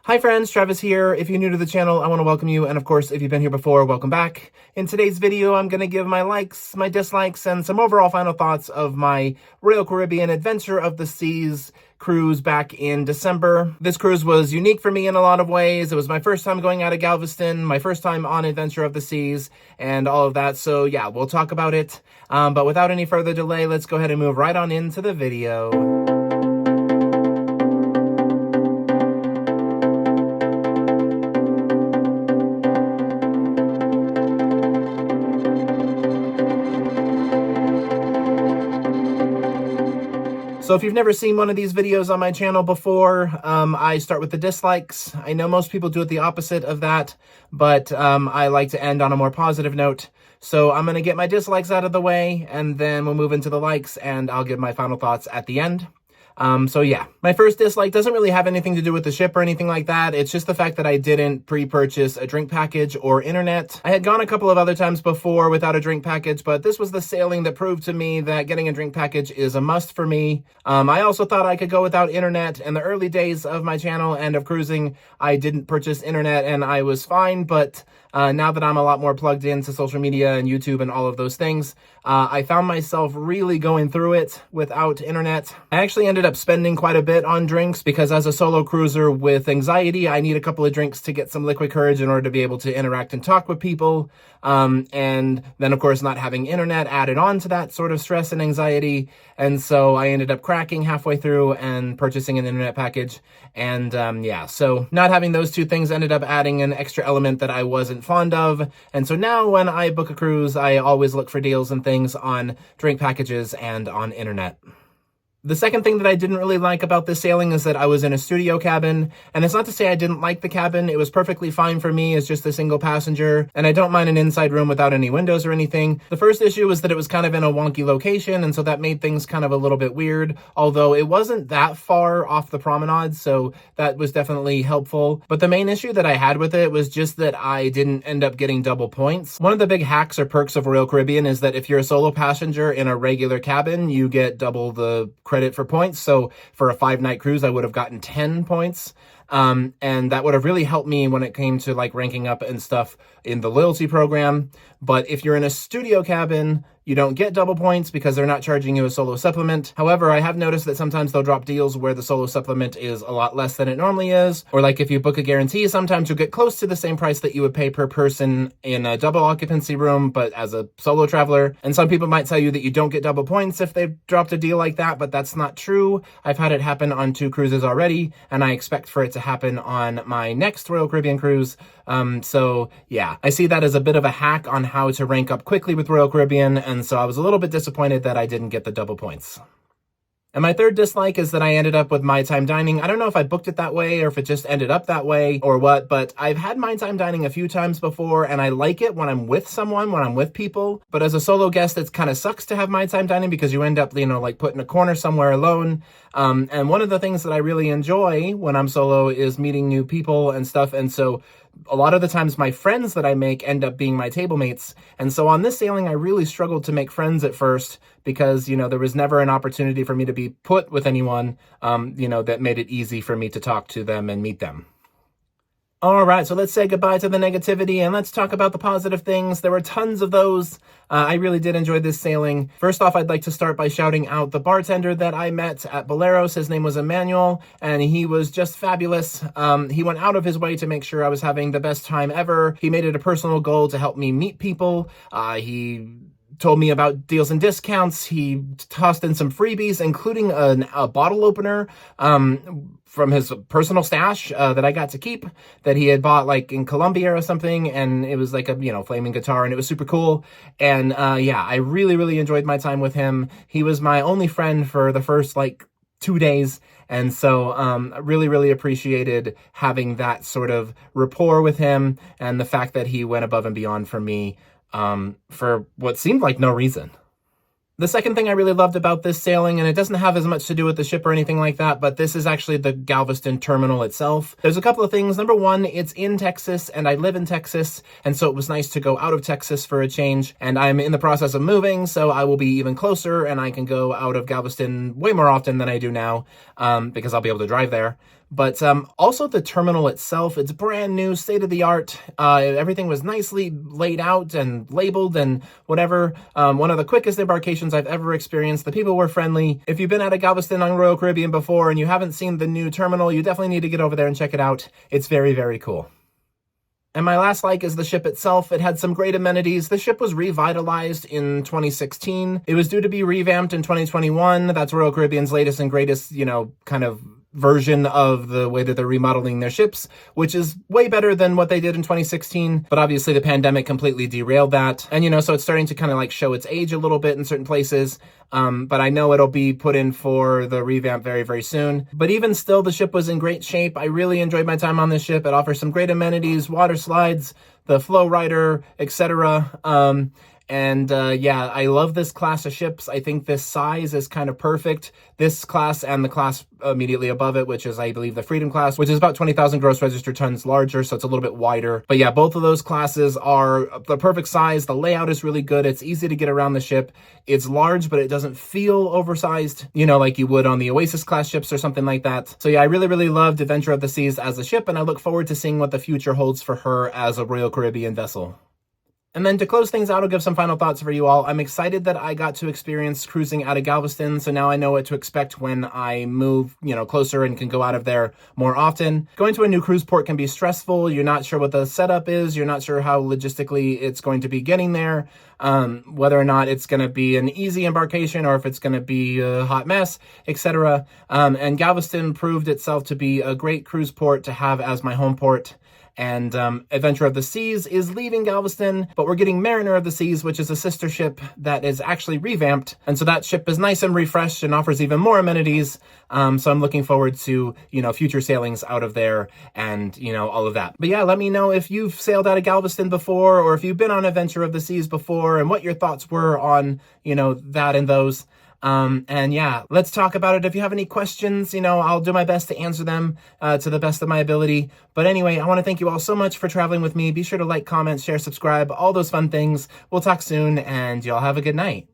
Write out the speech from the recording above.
Hi friends, Travis here. If you're new to the channel, I want to welcome you, and of course, if you've been here before, welcome back. In today's video, I'm going to give my likes, my dislikes, and some overall final thoughts of my Royal Caribbean Adventure of the Seas cruise back in December. This cruise was unique for me in a lot of ways. It was my first time going out of Galveston, my first time on Adventure of the Seas, and all of that. So yeah, we'll talk about it. But without any further delay, let's go ahead and move right on into the video. So if you've never seen one of these videos on my channel before, I start with the dislikes. I know most people do it the opposite of that, but I like to end on a more positive note. So I'm going to get my dislikes out of the way, and then we'll move into the likes, and I'll give my final thoughts at the end. So yeah, my first dislike doesn't really have anything to do with the ship or anything like that. It's just the fact that I didn't pre-purchase a drink package or internet. I had gone a couple of other times before without a drink package, but this was the sailing that proved to me that getting a drink package is a must for me. I also thought I could go without internet. In the early days of my channel and of cruising, I didn't purchase internet and I was fine, but now that I'm a lot more plugged into social media and YouTube and all of those things, I found myself really going through it without internet. I actually ended up spending quite a bit on drinks because as a solo cruiser with anxiety, I need a couple of drinks to get some liquid courage in order to be able to interact and talk with people. And then of course not having internet added on to that sort of stress and anxiety. And so I ended up cracking halfway through and purchasing an internet package. And yeah, so not having those two things ended up adding an extra element that I wasn't fond of. And so now when I book a cruise, I always look for deals and things on drink packages and on internet. The second thing that I didn't really like about this sailing is that I was in a studio cabin, and it's not to say I didn't like the cabin. It was perfectly fine for me as just a single passenger, and I don't mind an inside room without any windows or anything. The first issue was that it was kind of in a wonky location, and so that made things kind of a little bit weird, although it wasn't that far off the promenade, so that was definitely helpful. But the main issue that I had with it was just that I didn't end up getting double points. One of the big hacks or perks of Royal Caribbean is that if you're a solo passenger in a regular cabin, you get double the credit for points. So for a 5-night cruise, I would have gotten 10 points. And that would have really helped me when it came to like ranking up and stuff in the loyalty program. But if you're in a studio cabin, you don't get double points because they're not charging you a solo supplement. However, I have noticed that sometimes they'll drop deals where the solo supplement is a lot less than it normally is. Or like if you book a guarantee, sometimes you'll get close to the same price that you would pay per person in a double occupancy room, but as a solo traveler. And some people might tell you that you don't get double points if they've dropped a deal like that, but that's not true. I've had it happen on 2 cruises already, and I expect for it to happen on my next Royal Caribbean cruise. So yeah, I see that as a bit of a hack on how to rank up quickly with Royal Caribbean, and so I was a little bit disappointed that I didn't get the double points. And my third dislike is that I ended up with My Time Dining. I don't know if I booked it that way or if it just ended up that way or what, but I've had My Time Dining a few times before, and I like it when I'm with someone, when I'm with people. But as a solo guest, it kind of sucks to have My Time Dining because you end up, like put in a corner somewhere alone. And one of the things that I really enjoy when I'm solo is meeting new people and stuff. And so a lot of the times my friends that I make end up being my table mates. And so on this sailing, I really struggled to make friends at first because, there was never an opportunity for me to be put with anyone, that made it easy for me to talk to them and meet them. All right, so let's say goodbye to the negativity and let's talk about the positive things. There were tons of those. I really did enjoy this sailing. First off, I'd like to start by shouting out the bartender that I met at Boleros. His name was Emmanuel, and he was just fabulous. He went out of his way to make sure I was having the best time ever. He made it a personal goal to help me meet people. He told me about deals and discounts. He tossed in some freebies, including a bottle opener from his personal stash that I got to keep, that he had bought like in Colombia or something, and it was like a flaming guitar, and it was super cool. And yeah, I really, really enjoyed my time with him. He was my only friend for the first like 2 days, and so I really, really appreciated having that sort of rapport with him and the fact that he went above and beyond for me for what seemed like no reason. The second thing I really loved about this sailing, and it doesn't have as much to do with the ship or anything like that, but this is actually the Galveston terminal itself. There's a couple of things. Number one, it's in Texas, and I live in Texas, and so it was nice to go out of Texas for a change, and I'm in the process of moving, so I will be even closer, and I can go out of Galveston way more often than I do now, because I'll be able to drive there. But also the terminal itself, it's brand new, state-of-the-art. Everything was nicely laid out and labeled and whatever. One of the quickest embarkations I've ever experienced. The people were friendly. If you've been out of Galveston on Royal Caribbean before and you haven't seen the new terminal, you definitely need to get over there and check it out. It's very, very cool. And my last like is the ship itself. It had some great amenities. The ship was revitalized in 2016. It was due to be revamped in 2021. That's Royal Caribbean's latest and greatest, kind of version of the way that they're remodeling their ships, which is way better than what they did in 2016. But obviously the pandemic completely derailed that. And, so it's starting to kind of like show its age a little bit in certain places. But I know it'll be put in for the revamp very, very soon. But even still, the ship was in great shape. I really enjoyed my time on this ship. It offers some great amenities, water slides, the flow rider, etc. Yeah, I love this class of ships. I think this size is kind of perfect. This class and the class immediately above it, which is, I believe, the Freedom class, which is about 20,000 gross register tons larger, so it's a little bit wider. But yeah, both of those classes are the perfect size. The layout is really good. It's easy to get around the ship. It's large, but it doesn't feel oversized, like you would on the Oasis class ships or something like that. So yeah, I really, really loved Adventure of the Seas as a ship, and I look forward to seeing what the future holds for her as a Royal Caribbean vessel. And then to close things out, I'll give some final thoughts for you all. I'm excited that I got to experience cruising out of Galveston, so now I know what to expect when I move, closer and can go out of there more often. Going to a new cruise port can be stressful. You're not sure what the setup is. You're not sure how logistically it's going to be getting there, whether or not it's going to be an easy embarkation or if it's going to be a hot mess, etc. And Galveston proved itself to be a great cruise port to have as my home port. And Adventure of the Seas is leaving Galveston, but we're getting Mariner of the Seas, which is a sister ship that is actually revamped. And so that ship is nice and refreshed and offers even more amenities. So I'm looking forward to, future sailings out of there and, all of that. But yeah, let me know if you've sailed out of Galveston before or if you've been on Adventure of the Seas before and what your thoughts were on, that and those. And yeah, let's talk about it. If you have any questions, I'll do my best to answer them to the best of my ability. But anyway, I want to thank you all so much for traveling with me. Be sure to like, comment, share, subscribe, all those fun things. We'll talk soon, and y'all have a good night.